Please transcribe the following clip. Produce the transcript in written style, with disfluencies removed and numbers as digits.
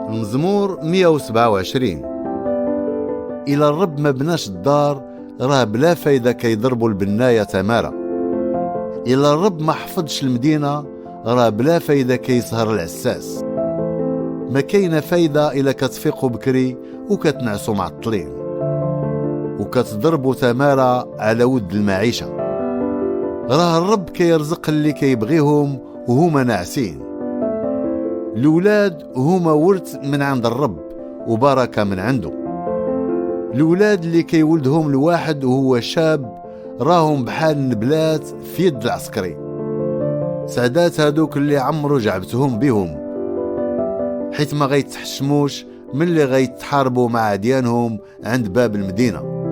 المزمور 127. إلى الرب ما بناش الدار، راه بلا فايدة كيضربوا البناية تمارة. إلى الرب ما حفظش المدينة، راه بلا فايدة كيسهر العساس. ما كاينة فايدة إلا كتفيقوا بكري وكتنعسوا معطلين، وكتضربوا تمارة على ود المعيشة. راه الرب كيرزق اللي كيبغيهم وهما ناعسين. الولاد هما ورث من عند الرب وبركة من عنده. الولاد اللي كيولدهم الواحد وهو شاب راهم بحال النبلات في يد العسكري. سعدات هادوك اللي عمرو جعبتهم بهم، حيت ما غيتحشموش من اللي غيتحاربوا مع عديانهم عند باب المدينة.